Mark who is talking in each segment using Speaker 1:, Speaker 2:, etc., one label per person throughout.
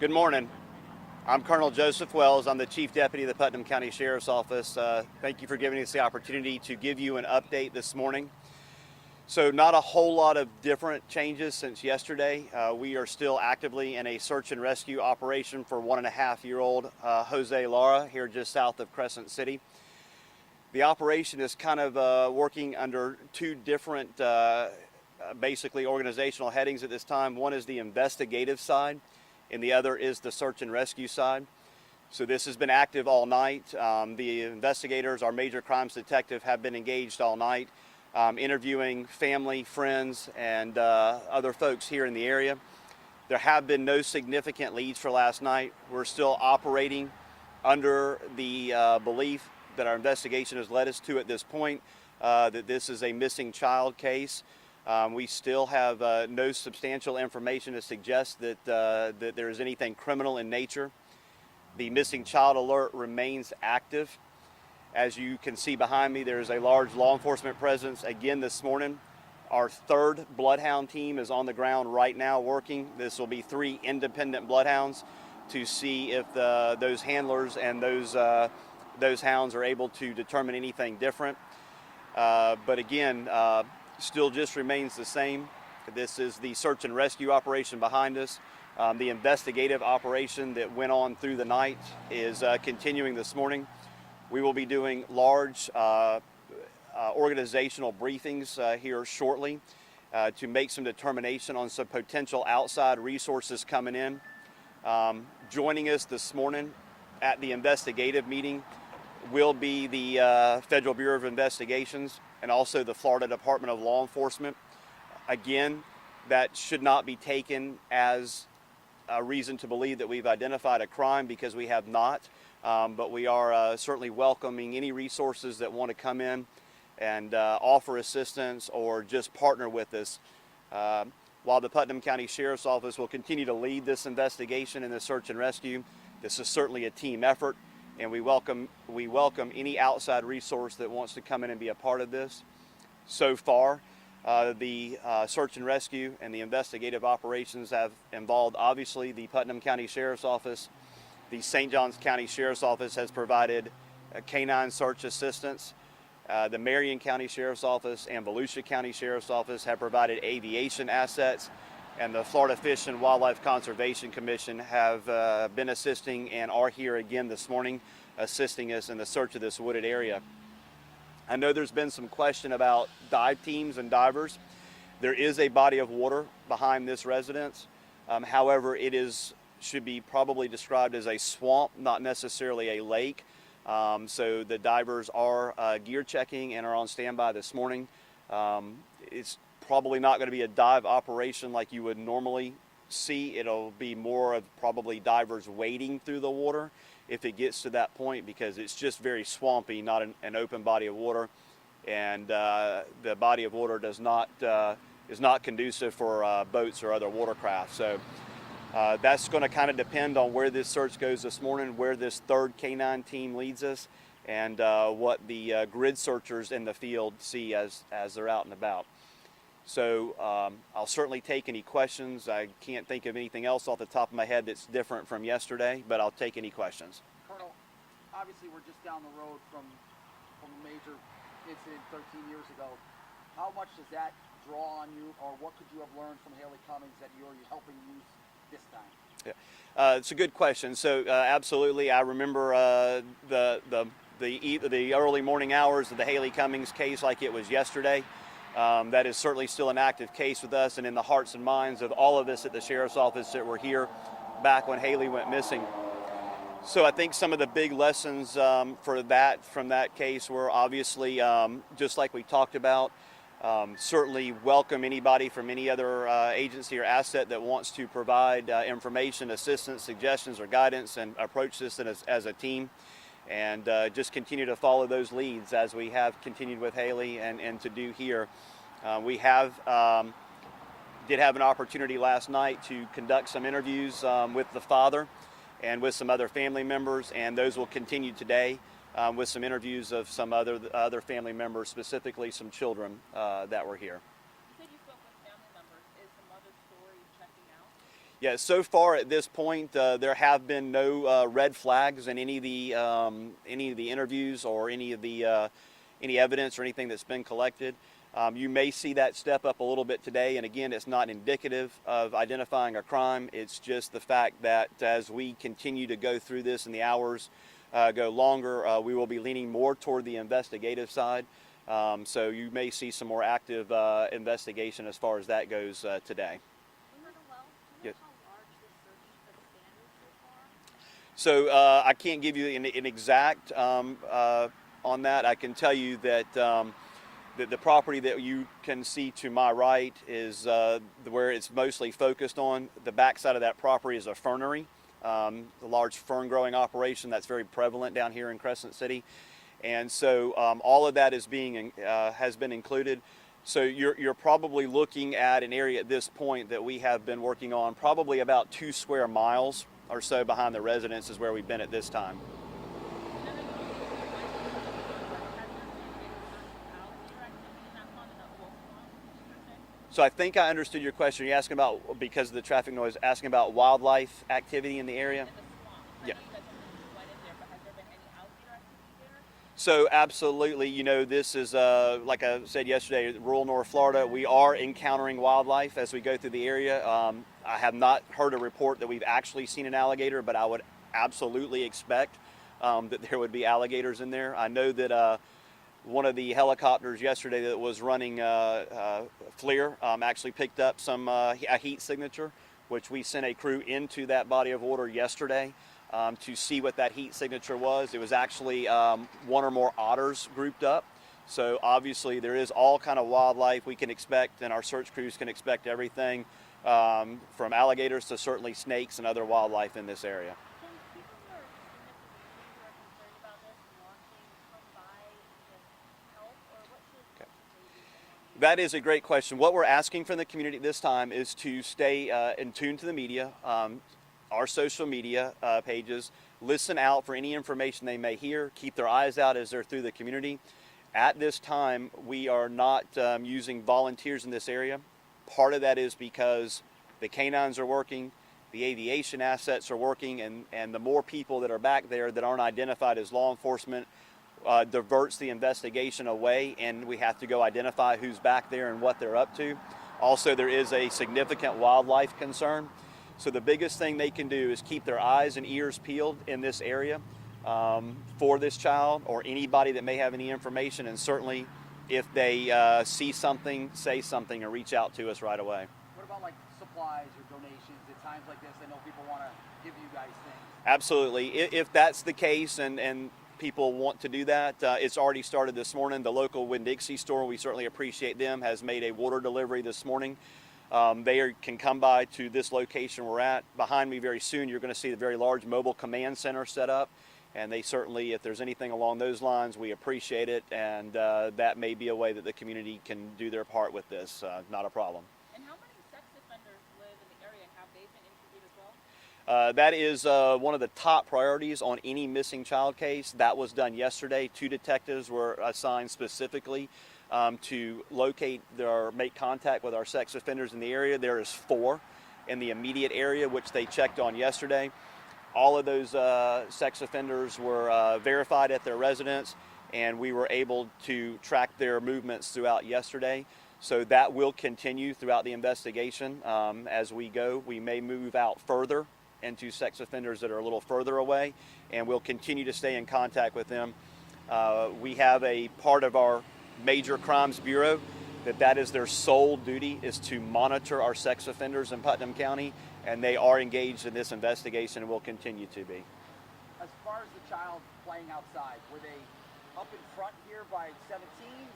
Speaker 1: Good morning. I'm Colonel Joseph Wells. I'm the Chief Deputy of the Putnam County Sheriff's Office. Thank you for giving us the opportunity to give you an update this morning. So not a whole lot of different changes since yesterday. We are still actively in a search and rescue operation for 1.5-year-old Jose Lara here just south of Crescent City. The operation is kind of working under two different basically organizational headings at this time. One is the investigative side, and the other is the search and rescue side. So this has been active all night. The investigators, our major crimes detective, have been engaged all night, interviewing family, friends, and other folks here in the area. There have been no significant leads for last night. We're still operating under the belief that our investigation has led us to at this point, that this is a missing child case. We still have no substantial information to suggest that, that there is anything criminal in nature. The missing child alert remains active. As you can see behind me, there is a large law enforcement presence again this morning. Our third bloodhound team is on the ground right now working. This will be 3 independent bloodhounds to see if those handlers and those hounds are able to determine anything different. But again, still just remains the same. This is the search and rescue operation behind us. The investigative operation that went on through the night is continuing this morning. We will be doing large organizational briefings here shortly to make some determination on some potential outside resources coming in. Joining us this morning at the investigative meeting will be the Federal Bureau of Investigations and also the Florida Department of Law Enforcement. Again, that should not be taken as a reason to believe that we've identified a crime, because we have not. But we are certainly welcoming any resources that want to come in and offer assistance or just partner with us. While the Putnam County Sheriff's Office will continue to lead this investigation and the search and rescue, this is certainly a team effort, and we welcome any outside resource that wants to come in and be a part of this. So far, the search and rescue and the investigative operations have involved obviously the Putnam County Sheriff's Office. The St. Johns County Sheriff's Office has provided canine search assistance. The Marion County Sheriff's Office and Volusia County Sheriff's Office have provided aviation assets, and the Florida Fish and Wildlife Conservation Commission have been assisting and are here again this morning assisting us in the search of this wooded area. I know there's been some question about dive teams and divers. There is a body of water behind this residence. However, it should be probably described as a swamp, not necessarily a lake. So the divers are gear checking and are on standby this morning. It's probably not going to be a dive operation like you would normally see. It'll be more of probably divers wading through the water if it gets to that point, because it's just very swampy, not an open body of water, and the body of water is not conducive for boats or other watercraft. So that's going to kind of depend on where this search goes this morning, where this third canine team leads us, and what the grid searchers in the field see as they're out and about. So I'll certainly take any questions. I can't think of anything else off the top of my head that's different from yesterday, but I'll take any questions.
Speaker 2: Colonel, obviously we're just down the road from a major incident 13 years ago. How much does that draw on you, or what could you have learned from Haley Cummings that you're helping use this time?
Speaker 1: Yeah, it's a good question. So absolutely, I remember the early morning hours of the Haley Cummings case like it was yesterday. That is certainly still an active case with us and in the hearts and minds of all of us at the Sheriff's Office that were here back when Haley went missing. So I think some of the big lessons from that case were obviously, just like we talked about, certainly welcome anybody from any other agency or asset that wants to provide information, assistance, suggestions, or guidance, and approach this as a team. And just continue to follow those leads as we have continued with Haley and to do here. We did have an opportunity last night to conduct some interviews with the father and with some other family members, and those will continue today with some interviews of some other family members, specifically some children that were here.
Speaker 3: You said you spoke with family members. Is the mother's story checking out?
Speaker 1: Yeah, so far at this point, there have been no red flags in any of the interviews or any evidence or anything that's been collected. You may see that step up a little bit today, and again, it's not indicative of identifying a crime. It's just the fact that as we continue to go through this and the hours go longer, we will be leaning more toward the investigative side. So you may see some more active investigation as far as that goes today. Yes. So I can't give you an exact on that. I can tell you that the property that you can see to my right is where it's mostly focused on. The backside of that property is a fernery, a large fern growing operation that's very prevalent down here in Crescent City. And so all of that is has been included. So you're probably looking at an area at this point that we have been working on, probably about 2 square miles or so behind the residence is where we've been at this time. So I think I understood your question. You're asking about, because of the traffic noise, asking about wildlife activity in the area? Yeah. So absolutely, you know, this is, like I said yesterday, rural North Florida. We are encountering wildlife as we go through the area. I have not heard a report that we've actually seen an alligator, but I would absolutely expect that there would be alligators in there. I know that one of the helicopters yesterday that was running FLIR actually picked up a heat signature, which we sent a crew into that body of water yesterday to see what that heat signature was. It was actually one or more otters grouped up. So obviously there is all kind of wildlife we can expect, and our search crews can expect everything from alligators to certainly snakes and other wildlife in this area. That is a great question. What we're asking from the community this time is to stay in tune to the media, our social media pages, listen out for any information they may hear, keep their eyes out as they're through the community. At this time, we are not using volunteers in this area. Part of that is because the canines are working, the aviation assets are working, and the more people that are back there that aren't identified as law enforcement diverts the investigation away, and we have to go identify who's back there and what they're up to. Also, there is a significant wildlife concern. So the biggest thing they can do is keep their eyes and ears peeled in this area for this child or anybody that may have any information, and certainly if they see something, say something, or reach out to us right away.
Speaker 2: What about like supplies or donations at times like this? I know people want to give you guys things.
Speaker 1: Absolutely. If that's the case and people want to do that, it's already started this morning. The local Winn-Dixie store, we certainly appreciate them, has made a water delivery this morning. They can come by to this location we're at. Behind me very soon, you're going to see the very large mobile command center set up. And they certainly, if there's anything along those lines, we appreciate it. And that may be a way that the community can do their part with this. Not a problem.
Speaker 3: And how many sex offenders live in the area, and have they been interviewed as well?
Speaker 1: That is one of the top priorities on any missing child case. That was done yesterday. 2 detectives were assigned specifically to locate or make contact with our sex offenders in the area. There is 4 in the immediate area, which they checked on yesterday. All of those sex offenders were verified at their residence, and we were able to track their movements throughout yesterday. So that will continue throughout the investigation as we go. We may move out further into sex offenders that are a little further away, and we'll continue to stay in contact with them. We have a part of our Major Crimes Bureau that is their sole duty, is to monitor our sex offenders in Putnam County, and they are engaged in this investigation and will continue to be.
Speaker 2: As far as the child playing outside, were they up in front here by 17?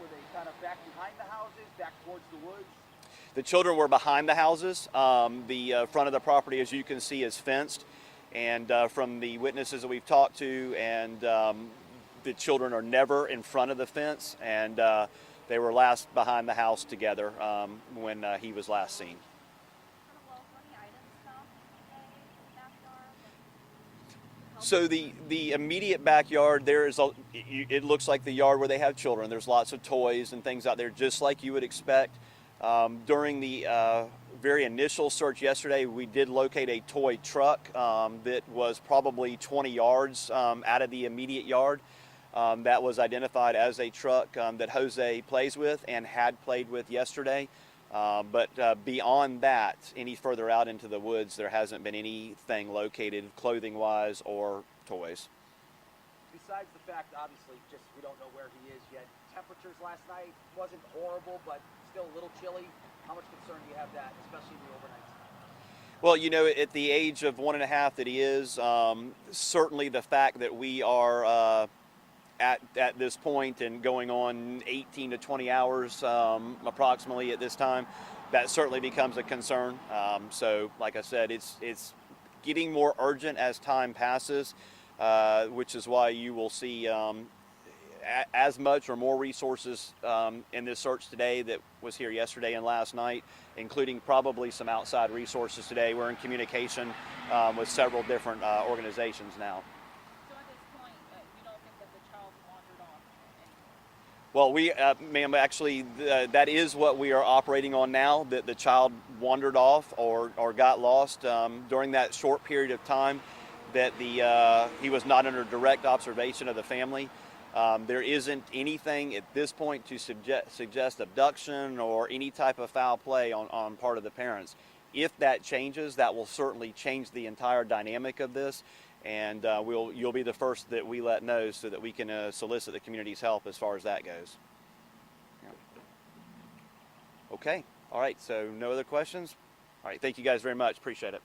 Speaker 2: Were they kind of back behind the houses, back towards the woods?
Speaker 1: The children were behind the houses. The front of the property, as you can see, is fenced. And from the witnesses that we've talked to, and the children are never in front of the fence. And they were last behind the house together when he was last seen. So the immediate backyard, it looks like the yard where they have children. There's lots of toys and things out there, just like you would expect. During the very initial search yesterday, we did locate a toy truck that was probably 20 yards out of the immediate yard. That was identified as a truck that Jose plays with and had played with yesterday. But beyond that, any further out into the woods, there hasn't been anything located clothing-wise or toys.
Speaker 2: Besides the fact, obviously, just we don't know where he is yet. Temperatures last night wasn't horrible, but still a little chilly. How much concern do you have that, especially in the overnights?
Speaker 1: Well, you know, at the age of 1.5 that he is, certainly the fact that we are at this point and going on 18 to 20 hours approximately at this time, that certainly becomes a concern. So, like I said, it's getting more urgent as time passes, which is why you will see as much or more resources in this search today that was here yesterday and last night, including probably some outside resources today. We're in communication with several different organizations now.
Speaker 3: So at this point, you don't think that the child wandered off?
Speaker 1: Well, ma'am, actually, that is what we are operating on now, that the child wandered off or got lost during that short period of time that he was not under direct observation of the family. There isn't anything at this point to suggest abduction or any type of foul play on part of the parents. If that changes, that will certainly change the entire dynamic of this, and you'll be the first that we let know so that we can solicit the community's help as far as that goes. Yeah. Okay. All right. So no other questions? All right. Thank you guys very much. Appreciate it.